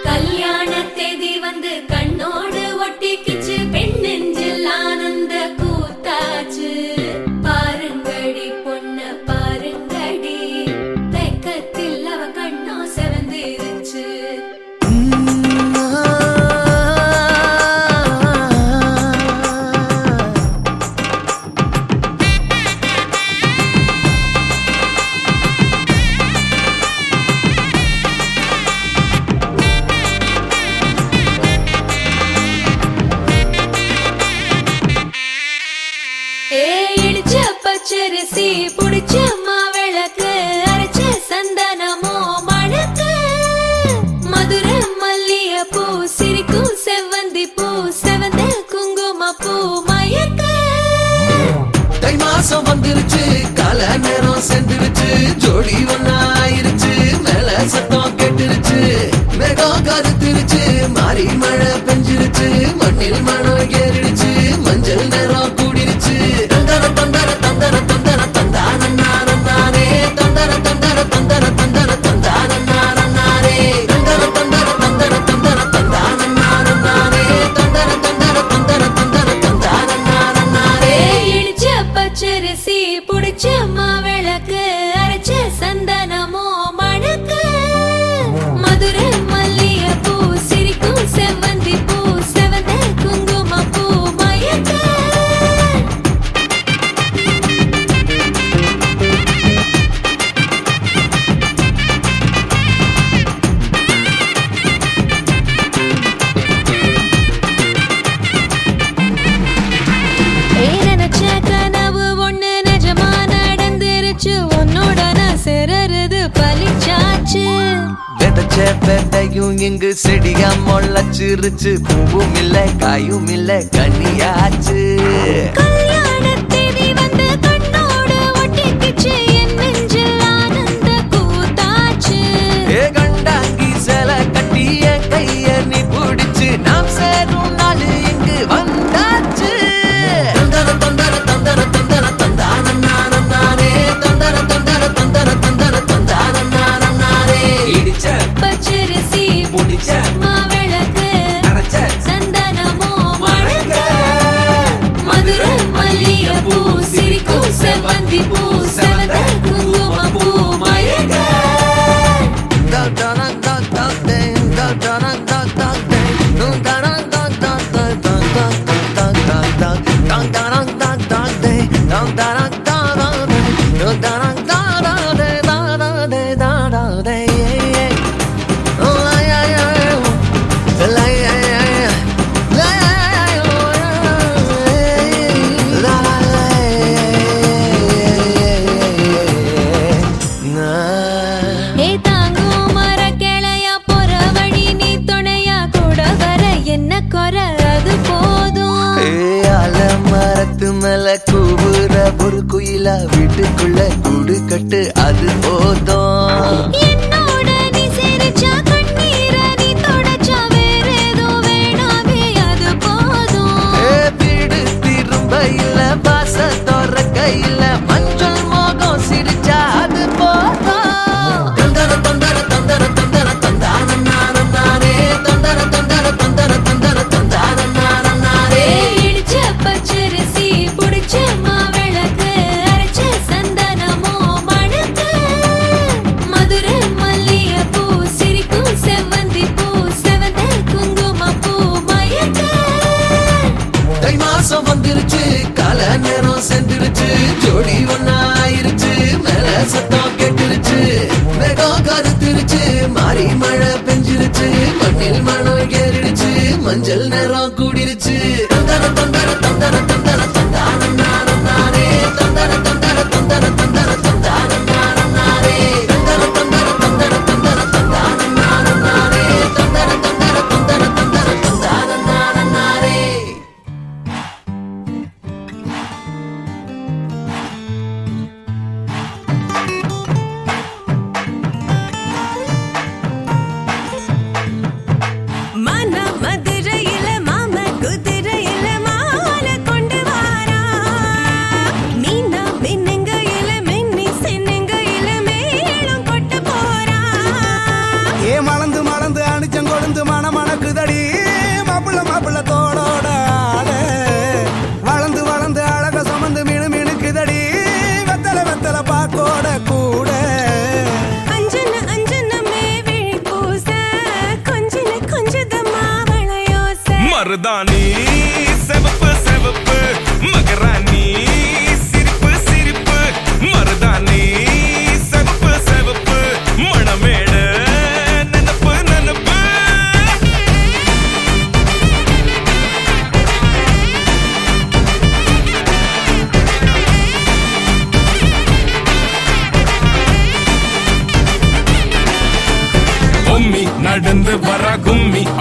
கல்யாண தேதி வந்து கண்ணோடு ஒட்டிக்கிச்சு, பெண் நெஞ்சில் ஆனந்த கூத்தாச்சு. பாருங்கடி பொண்ண பாருங்கடி, வெக்கத்தில் அவ கண்ணோ செவந்திருச்சு. இடிச்ச பச்சரிசி புடிச்ச மாவிளக்கு, அரைச்ச சந்தனமோ மணக்கு. மதுரை மல்லிய பூ சிரிக்கும் செவ்வந்தி பூ, செவந்த குங்கும பூ மயக்க. தை மாசம் வந்துருச்சு, கால நேரம் சென்றுருச்சு, ஜோடி ஒன்னாயிருச்சு, மேல சத்தம் கெட்டுருச்சு. மேகம் கருத்துருச்சு, மாறி மழை பெஞ்சிருச்சு, மண்ணில் மனம் ஏறிடுச்சு, மஞ்சள் நேரம் கூடிருச்சு. தந்தர தந்தர தந்தர தந்தர தந்தானே, தந்தர தந்தர தந்தர தந்தர தந்தானே, தந்தர தந்தர தந்தர தந்தர தந்தானே, தந்தர தந்தர தந்தர தந்தர தந்தானே. இடிச்ச பச்சரிசி புடிச்ச மாவிளக்கு, அரைச்ச சந்தனமோ மணக்கு. மதுரை மல்லிய பூ சிரிக்கும் செவ்வந்தி பூ, செவந்த குங்கும பூ மயக்க. நினைச்ச கனவு ஒண்ணு நிஜமா நடந்துருச்சு, உன்னோட நான் சேரறது பலிச்சாச்சு. விதைச்ச விதையும் இங்கு செடியா முளைச்சிருச்சு, பூவும் இல்ல காயும் இல்ல கனியாச்சு. கல்யாண தேதி வந்து கண்ணோடு ஒட்டிக்கிச்சு, என் நெஞ்சில் ஆனந்த கூத்தாச்சு. ஏ கண்டாங்கி சில கட்டி என் கைய நீ பிடிச்சு, நாம் சேரும் நாள் இங்கு வந்தாச்சு. தந்தர தந்தர தந்தர தந்தர தந்தானே, தந்தர தந்தர தந்தர தந்தர தந்தானே. இடிச்ச பச்சரிசி புடிச்ச மாவிளக்கு, அரைச்ச சந்தனமோ மணக்க. மதுரை மல்லிய பூ சிரிக்கும் செவ்வந்தி பூ, செவந்த குங்கும பூ மயக்க. ஏ தாங்கும் மர கிளையா போற வழி, நீ துணையா கூட வர என்ன குறை அது போதும். மரத்து மேல கூவுற ஒரு குயிலா, வீட்டுக்குள்ள கூடு கட்டு அது போதும். என்னோட நீ சிரிச்சா கண்ணீர நீ தொடச்சா வேற ஏதோ வேணாமே அது போதும். வீடு திரும்ப இல்ல, பாச தோறக்க இல்ல, மஞ்சள் மோகம் சிரிச்சா அது போதும். தந்தர தந்தர தந்தர தந்தர தந்தானே, தந்தர தந்தர தந்தர தந்தர தந்தானே. இடிச்ச பச்சரிசி புடிச்ச மாவிளக்கு, அரைச்ச சந்தனமோ மணக்க. மதுரை மல்லிய பூ சிரிக்கும் செவ்வந்தி பூ, செவந்த குங்கும பூ மயக்க. தை மாசம் வந்துருச்சு, கால நேரம் சென்றுருச்சு, ஜோடி ஒன்னாயிருச்சு, மேல சத்தம் கெட்டுருச்சு, மேகம் கருத்துருச்சு, மாறி மழை பெஞ்சிருச்சு, மண்ணில் மனம் ஏறிடுச்சு, மஞ்சள் நேரம் கூடிருச்சு. தந்தர தந்தர தந்தர தந்தர தந்தானே, தந்தர தந்தர தந்தர தந்தர தந்தானே, தந்தர தந்தர தந்தர தந்தர தந்தானே, தந்தர தந்தர தந்தர தந்தர தந்தானே. மன மதுரையில மாம குதிரையில மாலை கொண்டு வா.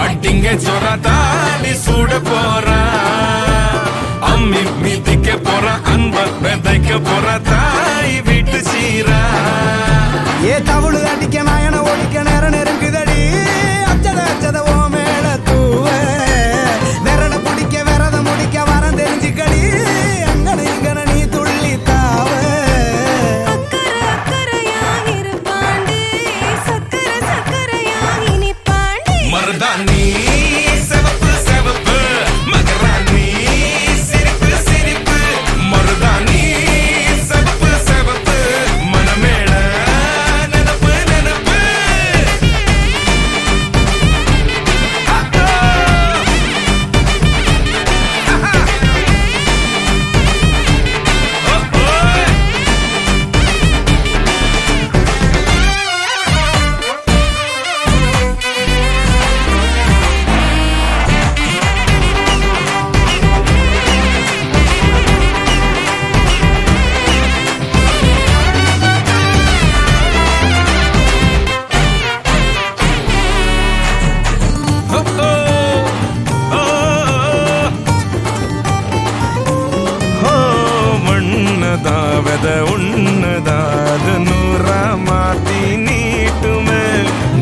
அட்டிங்க சொர தாலி சூட போறான் அம்மி மிதிக்க போறான் அன்ப விதைக்க போற தாய் வீட்டு சீரா ஏ தவுளு அடிக்க நாயன ஓடிக்க நேரம் நெருங்குதடி அச்சத அச்சத ஓ மேல தூவ விரட பிடிக்க விரத முடிக்க வரம் தெரிஞ்சுக்கடி அங்கன இங்கன நீ துள்ளி தாவ அக்கறை அக்கறையாயிருப்பாண்டி சக்கரை சக்கரையாயினிப்பாண்டி மருதாணி சிவப்பு சிவப்பு மகராணி சிரிப்பு சிரிப்பு மருதாணி சிவப்பு சிவப்பு மனமேட நினப்பு நினப்பு மண்ணதாவத உன்னதாது நூறா மாத்தி நீட்டுமே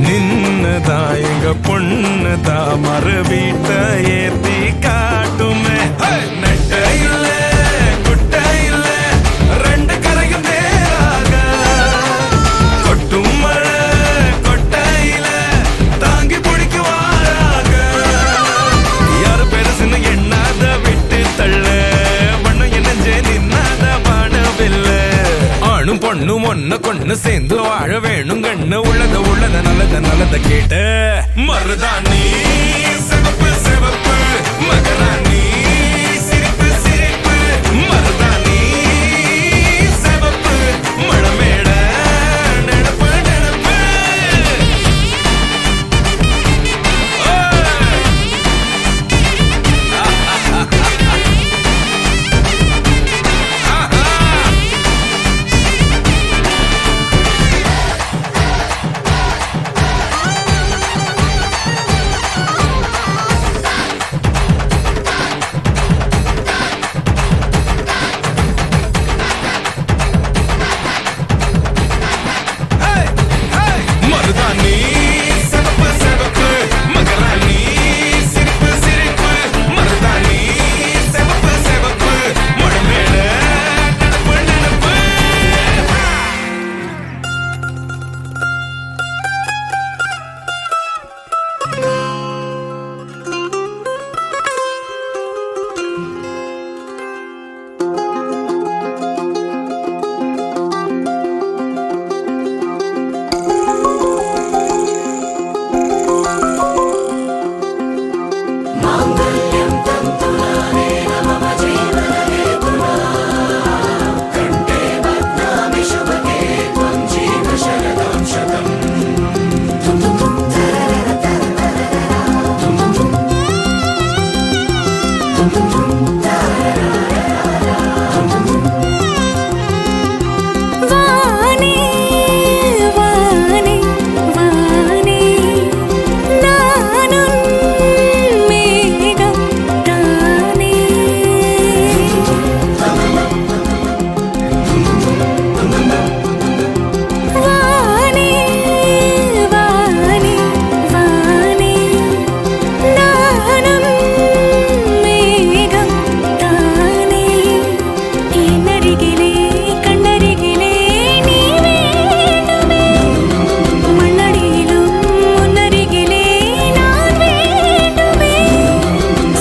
நின்னதா எங்க பொண்ணுதா மறு வீட்ட ஏத்தி காட்டுமே நெட்ட இல்ல குட்ட இல்ல ரெண்டு கரையும் நேராக கொட்டும் மழை கொட்டையில தாங்கி பிடிக்குவாராக யாரு பெருசுன்னு எண்ணாத விட்டு தள்ள வண்ணம் என்னஞ்சே நின்னாத வானவில்ல ஆணும் பொண்ணும் ஒன்ன கொண்டு சேர்ந்து வாழ வேணும் கண்ணு உள்ளத உள்ளத நல்லத நல்லத கேட்ட மருதாணி சிவப்பு சிவப்பு மகராணி சிரிப்பு சிரிப்பு மருதாணி சிவப்பு மழமேட நினப்பு நினப்பு மருதாணி சிவப்பு சிவப்பு மகராணி சிரிப்பு சிரிப்பு மருதாணி சிவப்பு சிவப்பு மழமேட நினப்பு நினப்பு வானே வானே வானே நானும் மேகம் தானே வானே வானே வானே நானும் மேகம் தானே என்னருகிலே கண்ணருகிலே நீ வேண்டுமே மண்ணடியிலும் முன்னருகிலே நான் வேண்டுமே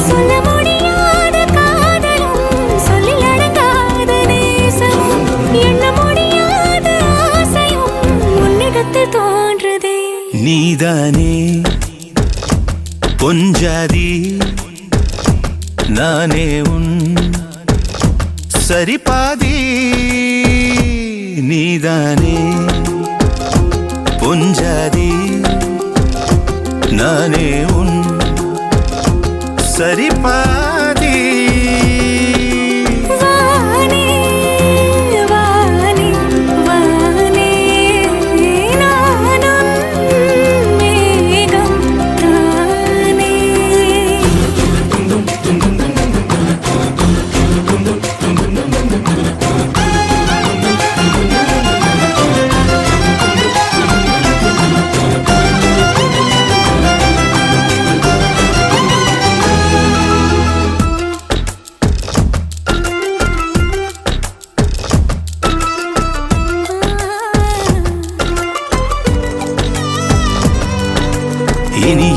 சொல்ல முடியாத காதலும் சொல்லில் அடங்காத நேசமும் எண்ண முடியாத ஆசையும் உன்னிடத்தில் தோன்றுதே நீதானே பொஞ்சாதி நானே உன் சரிபாதி நீதானே பொஞ்சாதி நானே உன் சரிபாதி வானே வானே வானே நானும் மேகம் தானே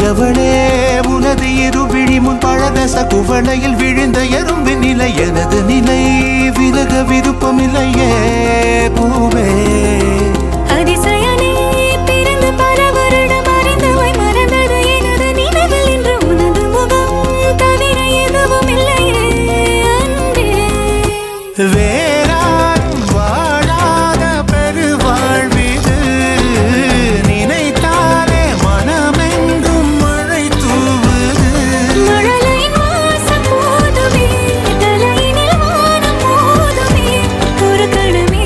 எவளே உனது இருவிழி முன் பழதச குவளையில் விழுந்த எறும்பின் நிலை எனது நிலை விலக விருப்பமில்லையே பூவே அதிசயனே பிறந்து பல வருடம் அறிந்தவை மறந்தது எனது நினைவில் இன்று உனது முகம் தவிர எதுவும் இல்லையே அன்பே வேறாரும் வாழாத பெருவாழ்விது நினைத்தாலே மனமெங்கும் மழை தூவுது மழலையின் வாசம் போதுமே தலையினில் வானம் போதுமே ஒரு கணமே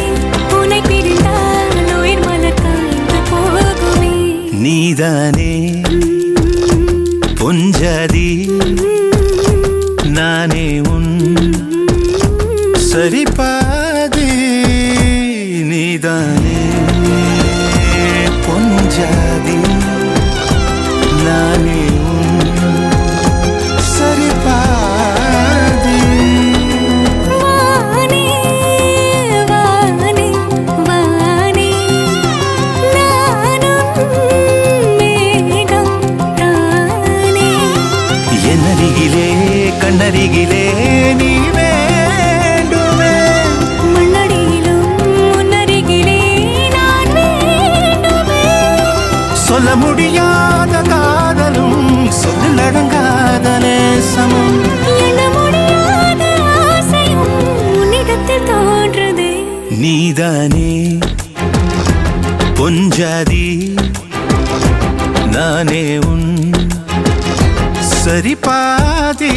உன்னை பிரிந்தால் உயிர் மலர் காய்ந்து போகுமே நீதானே பொஞ்சாதி நானே உன் சரிபாதி நீதானே பொஞ்சாதி நானே உன் சரிபாதி வானே வானே வானே நானும் மேகம் தானே என்னருகிலே கண்ணருகிலே நீ வேண்டுமே மண்ணடியிலும் முன்னருகிலே நான் வேண்டுமே சொல்ல முடியாத காதலும் சொல்லில் அடங்காத நேசமும் எண்ண முடியாத ஆசையும் உன்னிடத்தில் தோன்றுதே நீதானே பொஞ்சாதி நானே உன் சரிபாதி